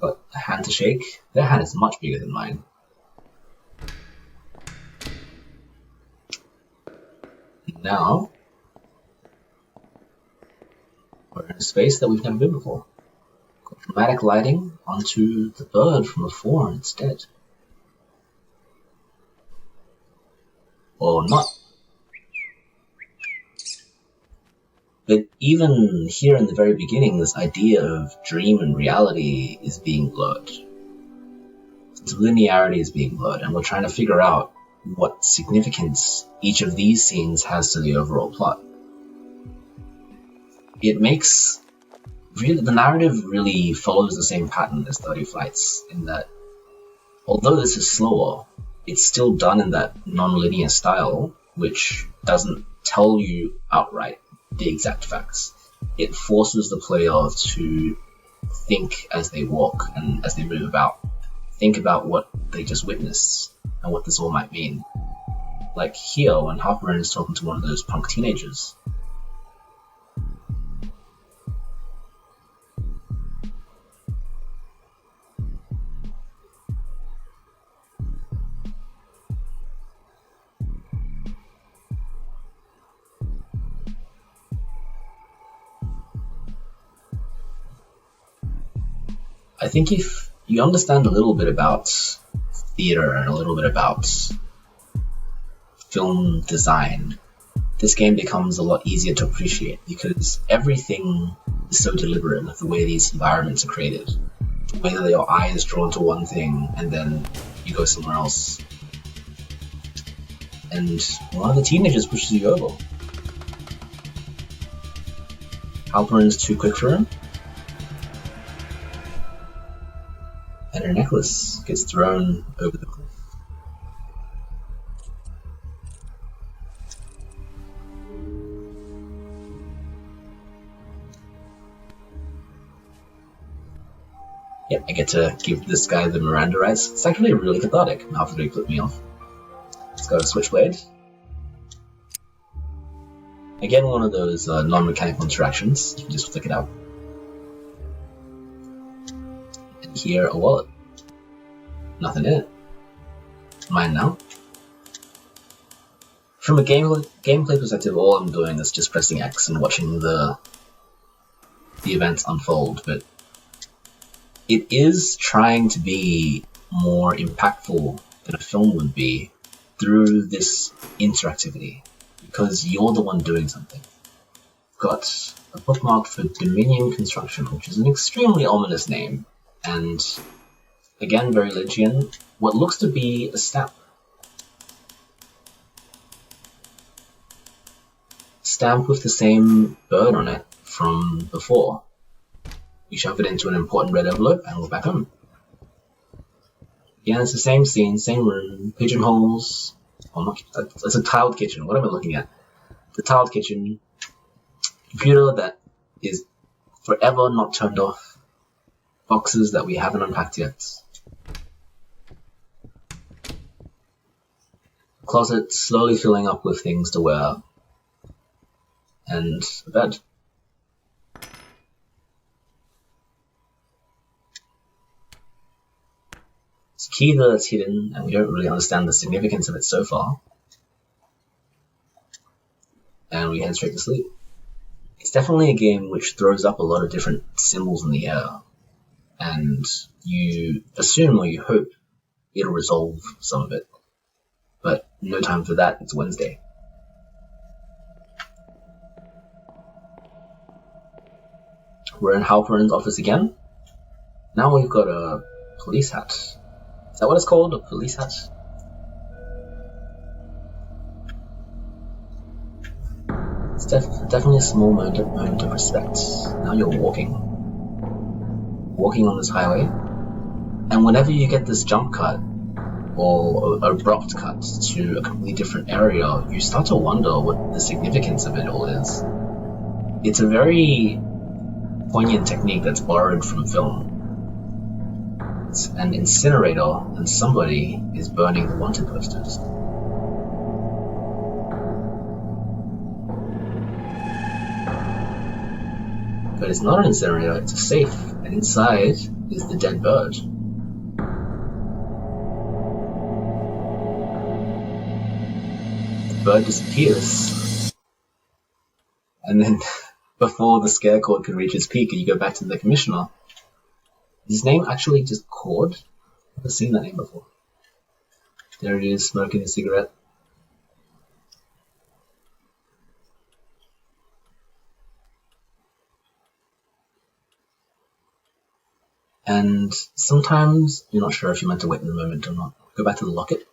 Got a hand to shake. Their hand is much bigger than mine. Now, we're in a space that we've never been before. Got dramatic lighting onto the bird from before and it's dead. Or not. But even here in the very beginning, this idea of dream and reality is being blurred. This linearity is being blurred, and we're trying to figure out what significance each of these scenes has to the overall plot. it makes the narrative really follows the same pattern as 30 Flights in that although this is slower, it's still done in that non-linear style, which doesn't tell you outright the exact facts. It forces the player to think as they walk and as they move about. Think about what they just witnessed and what this all might mean. Like here, when Halperin is talking to one of those punk teenagers. I think if you understand a little bit about theater and a little bit about film design, this game becomes a lot easier to appreciate because everything is so deliberate with the way these environments are created. The way that your eye is drawn to one thing and then you go somewhere else. And one of the teenagers pushes you over. Halperin's too quick for him. And her necklace gets thrown over the cliff. Yep, I get to give this guy the Miranda rights. It's actually really cathartic after they flip me off. Let's go to Switchblade. Again, one of those non-mechanical interactions. You can just flick it out. And here, a wallet. Nothing in it. Mine now. From a gameplay perspective, all I'm doing is just pressing X and watching the events unfold, but it is trying to be more impactful than a film would be through this interactivity, because you're the one doing something. Got a bookmark for Dominion Construction, which is an extremely ominous name, and again, very Lynchian, what looks to be a stamp. Stamp with the same bird on it from before. You shove it into an important red envelope and we're back home. Yeah, it's the same scene, same room, pigeonholes. Oh, not, it's a tiled kitchen. What am I looking at? The tiled kitchen. Computer that is forever not turned off. Boxes that we haven't unpacked yet. Closet slowly filling up with things to wear. And a bed. It's a key that's hidden, and we don't really understand the significance of it so far. And we head straight to sleep. It's definitely a game which throws up a lot of different symbols in the air, and you assume or you hope it'll resolve some of it. But no time for that, it's Wednesday. We're in Halperin's office again. Now we've got a police hat. Is that what it's called? A police hat? It's definitely a small moment of respect. Now you're walking. Walking on this highway. And whenever you get this jump cut, or abrupt cut to a completely different area, you start to wonder what the significance of it all is. It's a very poignant technique that's borrowed from film. It's an incinerator and somebody is burning the wanted posters. But it's not an incinerator, it's a safe, and inside is the dead bird. The bird disappears, and then before the scare cord can reach its peak and you go back to the commissioner. Is his name actually just Cord? I've never seen that name before. There he is, smoking a cigarette. And sometimes you're not sure if you're meant to wait in the moment or not. Go back to the locket.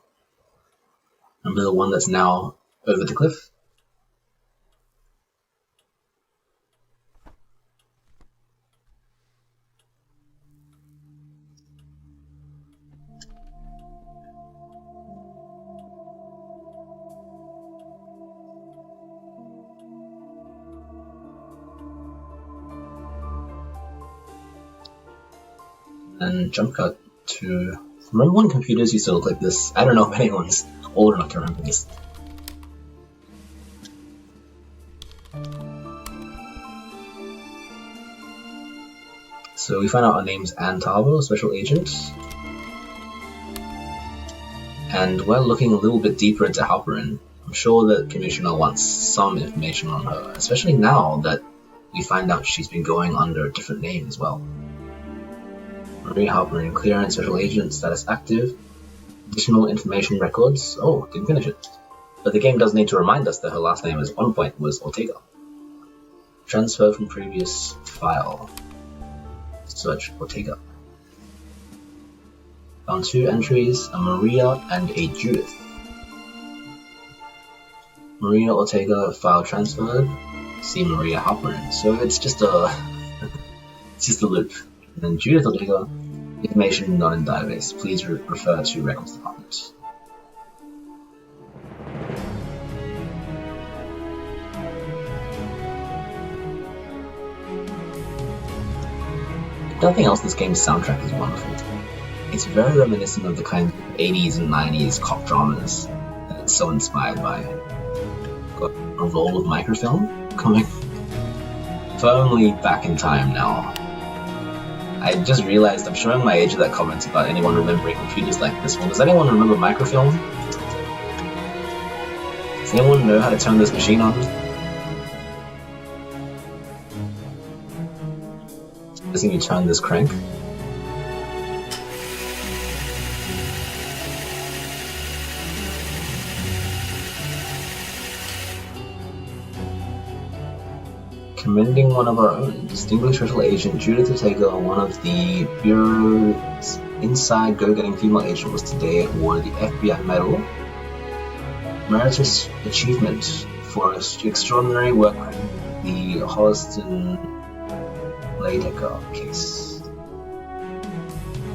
Remember the one that's now over the cliff? And jump cut to... Remember when computers used to look like this? I don't know if anyone's old enough to remember this. So we find out our name's Ann Tarver, Special Agent. And we're looking a little bit deeper into Halperin. I'm sure that Commissioner wants some information on her, especially now that we find out she's been going under a different name as well. Maria Halperin, clearance, Special Agent, status active. Additional information records. Oh, didn't finish it. But the game does need to remind us that her last name at one point was Ortega. Transfer from previous file. Search Ortega. Found 2 entries, a Maria and a Judith. Maria Ortega file transferred. See Maria Halperin. So it's just a it's just a loop. And then Judith Ortega, information not in database. Please refer to records department. If nothing else, this game's soundtrack is wonderful. It's very reminiscent of the kind of 80s and 90s cop dramas that it's so inspired by. Got a roll of microfilm coming firmly back in time now. I just realized I'm showing my age of that comment about anyone remembering computers like this one. Does anyone remember microfilm? Does anyone know how to turn this machine on? Doesn't you turn this crank? Commending one of our own, Distinguished Special Agent Judith Ortega, one of the Bureau's inside go-getting female agent, was today awarded the FBI Medal, Meritorious Achievement for extraordinary work in the Holliston Leidecker case.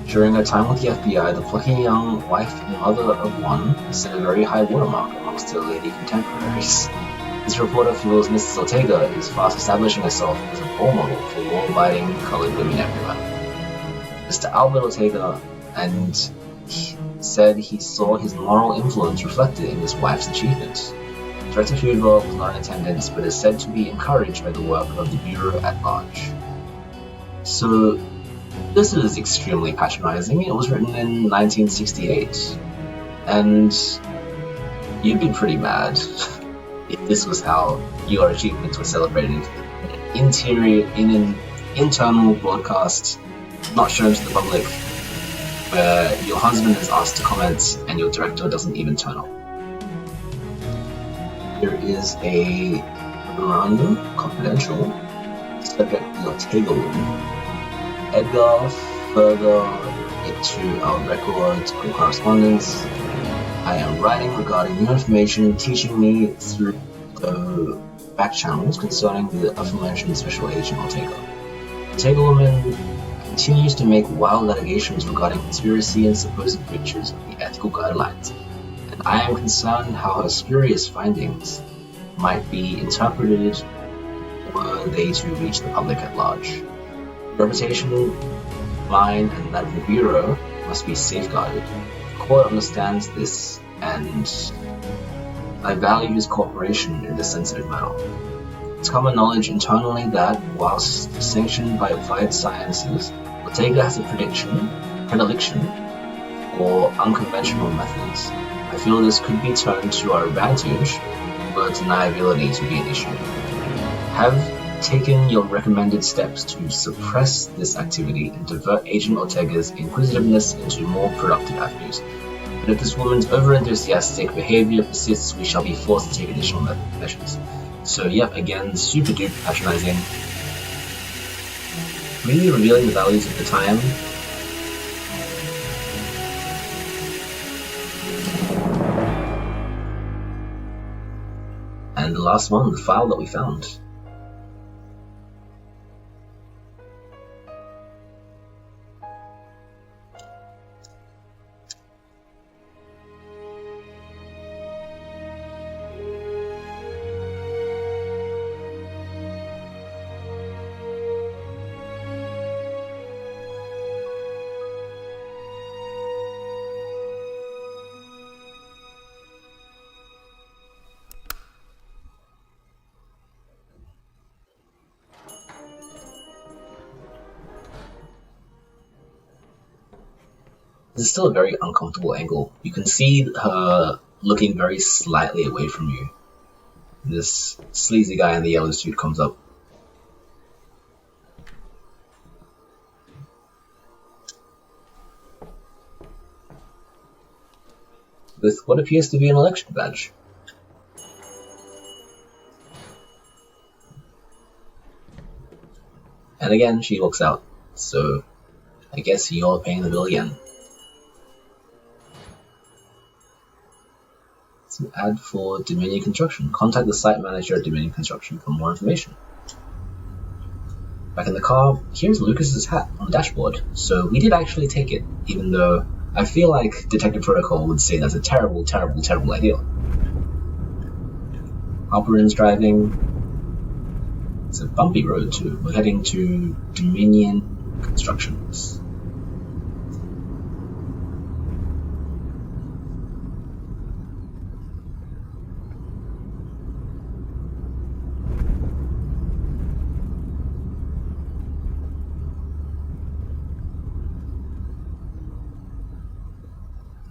During her time with the FBI, the plucky young wife and mother of one set a very high watermark amongst her lady contemporaries. This reporter feels Mrs. Ortega is fast establishing herself as a role model for law-abiding colored women everywhere. Mr. Albert Ortega and he said he saw his moral influence reflected in his wife's achievement. Director Hoover was not in attendance, but is said to be encouraged by the work of the Bureau at large. So, this is extremely patronizing. It was written in 1968, and you'd be pretty mad if this was how your achievements were celebrated in an internal broadcast not shown to the public, where your husband is asked to comment and your director doesn't even turn up. There is a memorandum, confidential, subject the Ortega room. Edgar, further into our records and correspondence, I am writing regarding new information teaching me through the back channels concerning the aforementioned Special Agent Ortega. Ortega woman continues to make wild allegations regarding conspiracy and supposed breaches of the ethical guidelines, and I am concerned how her spurious findings might be interpreted were they to reach the public at large. Reputation, mine, and that of the Bureau must be safeguarded. The court understands this, and I values cooperation in this sensitive matter. It's common knowledge internally that, whilst sanctioned by applied sciences, Ortega has a predilection for unconventional methods. I feel this could be turned to our advantage were deniability to be an issue. Have taken your recommended steps to suppress this activity and divert Agent Ortega's inquisitiveness into more productive avenues. But if this woman's over-enthusiastic behavior persists, we shall be forced to take additional measures. So yep, again, super duper patronizing. Really revealing the values of the time. And the last one, the file that we found. This is still a very uncomfortable angle. You can see her looking very slightly away from you. This sleazy guy in the yellow suit comes up. With what appears to be an election badge. And again, she walks out. So, I guess you're paying the bill again. It's an ad for Dominion Construction. Contact the site manager at Dominion Construction for more information. Back in the car, here's Lucas's hat on the dashboard. So we did actually take it, even though I feel like Detective Protocol would say that's a terrible, terrible, terrible idea. Halperin's driving. It's a bumpy road too. We're heading to Dominion Constructions.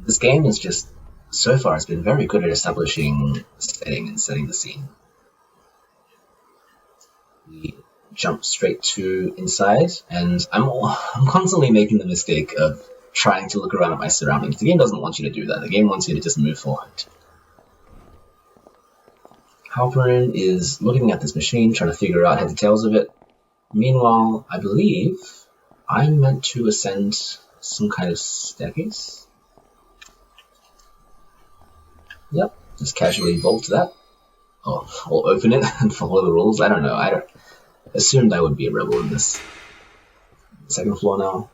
This game is just, so far, it's been very good at establishing setting and setting the scene. We jump straight to inside, and I'm constantly making the mistake of trying to look around at my surroundings. The game doesn't want you to do that. The game wants you to just move forward. Halperin is looking at this machine, trying to figure out the details of it. Meanwhile, I believe I'm meant to ascend some kind of staircase. Yep, just casually vault that. Or open it and follow the rules. I don't know. I assumed I would be a rebel in this. Second floor now.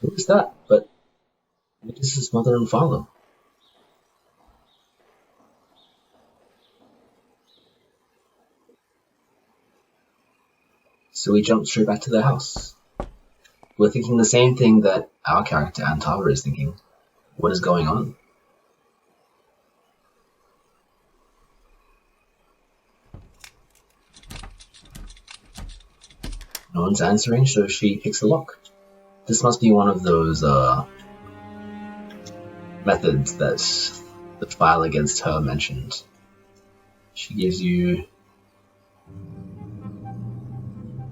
Who is that? But it is his mother and father. So we jump straight back to their house. We're thinking the same thing that our character Antara is thinking. What is going on? No one's answering, so she picks the lock. This must be one of those methods that the file against her mentioned. She gives you...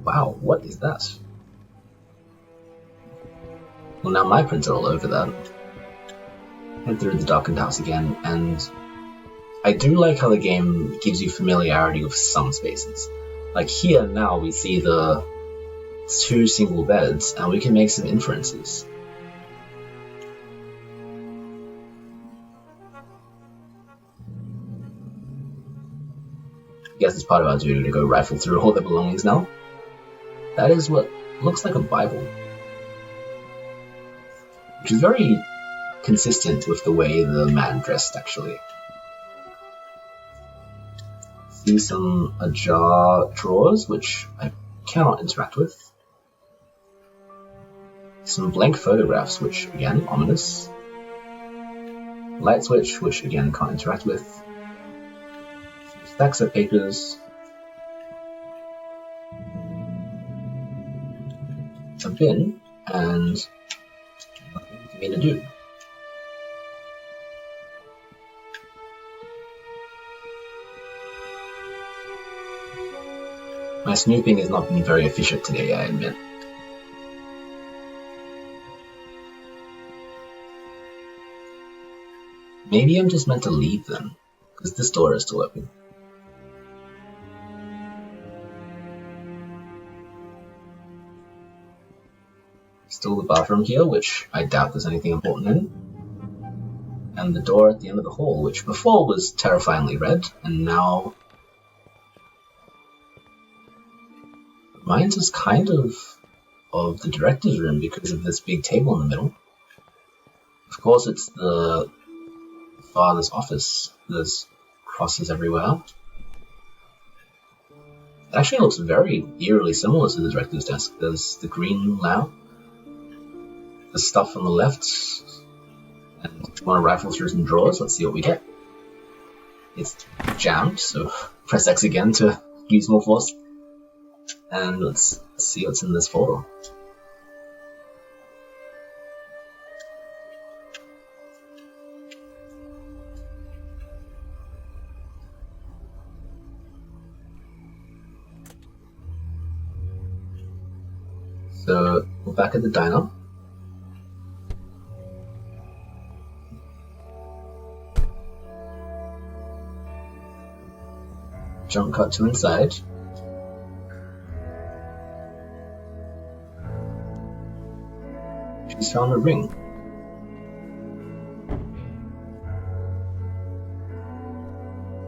Wow, what is that? Well, now my prints are all over that. Head through the darkened house again, and I do like how the game gives you familiarity with some spaces. Like here now we see the 2 single beds, and we can make some inferences. I guess it's part of our duty to go rifle through all their belongings now. That is what looks like a Bible, which is very consistent with the way the man dressed, actually. See some ajar drawers, which I cannot interact with. Some blank photographs, which, again, ominous. Light switch, which, again, can't interact with. Some stacks of papers. A bin, and nothing for me to do. My snooping has not been very efficient today, I admit. Maybe I'm just meant to leave then, because this door is still open. Still the bathroom here, which I doubt there's anything important in. And the door at the end of the hall, which before was terrifyingly red, and now... Mine's is kind of the director's room because of this big table in the middle. Of course it's the father's office. There's crosses everywhere. It actually looks very eerily similar to the director's desk. There's the green lamp, the stuff on the left, and if you want to rifle through some drawers, let's see what we get. it's jammed, so press X again to use more force. And let's see what's in this folder. So we're back at the diner. Jump cut to inside. She's found a ring.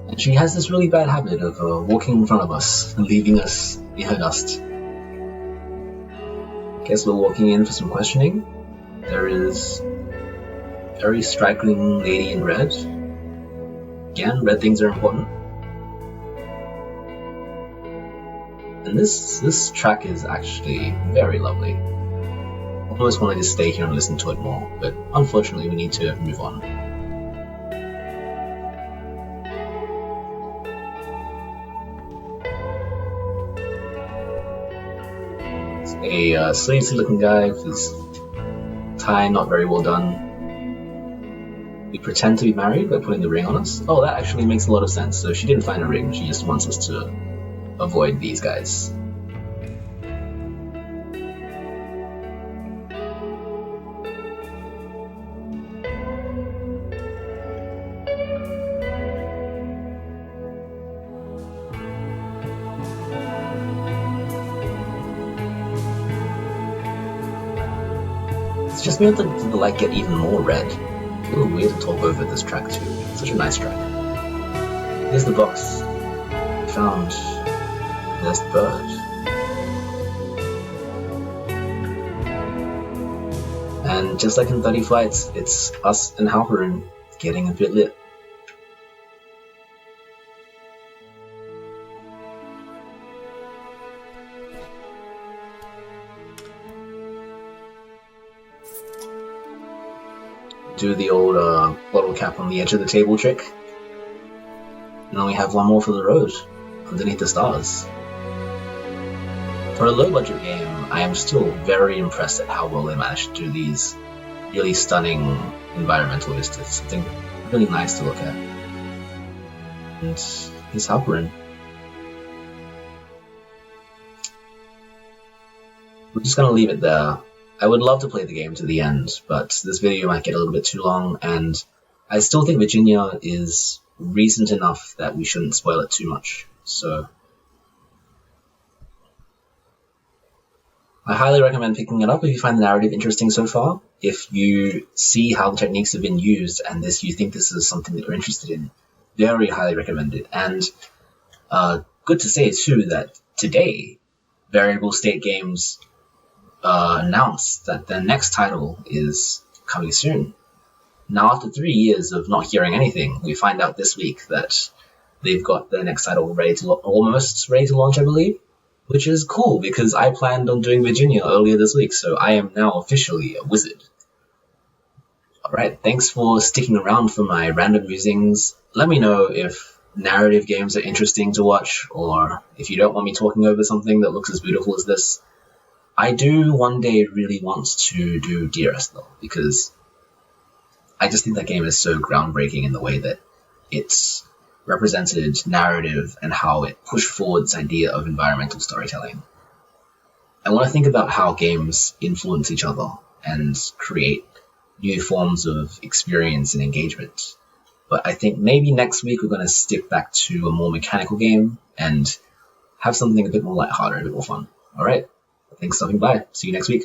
And she has this really bad habit of walking in front of us and leaving us in her dust. Guess we're walking in for some questioning. There is a very striking lady in red. Again, red things are important. And this track is actually very lovely. I almost wanted to stay here and listen to it more, but unfortunately we need to move on. It's a sleazy looking guy with his tie not very well done. We pretend to be married by putting the ring on us. Oh, that actually makes a lot of sense. So she didn't find a ring, she just wants us to avoid these guys. It's just made the light get even more red. It's a little weird to talk over this track too. It's such a nice track. Here's the box. We found this bird. And just like in 30 Flights, it's us and Halperin getting a bit lit. Do the old bottle cap on the edge of the table trick. And then we have one more for the road, underneath the stars. For a low budget game, I am still very impressed at how well they managed to do these really stunning environmental vistas. Something really nice to look at. And here's Halperin. We're just gonna leave it there. I would love to play the game to the end, but this video might get a little bit too long, and I still think Virginia is recent enough that we shouldn't spoil it too much. So I highly recommend picking it up if you find the narrative interesting so far. If you see how the techniques have been used and you think this is something that you're interested in, very highly recommend it. And good to say too that today, Variable State Games announced that their next title is coming soon. Now, after 3 years of not hearing anything, we find out this week that they've got their next title almost ready to launch, I believe, which is cool because I planned on doing Virginia earlier this week, so I am now officially a wizard. Alright, thanks for sticking around for my random musings. Let me know if narrative games are interesting to watch, or if you don't want me talking over something that looks as beautiful as this. I do one day really want to do DRS though, because I just think that game is so groundbreaking in the way that it's represented narrative and how it pushed forward this idea of environmental storytelling. I want to think about how games influence each other and create new forms of experience and engagement. But I think maybe next week we're going to stick back to a more mechanical game and have something a bit more lighthearted, a bit more fun. Alright, thanks for stopping by. See you next week.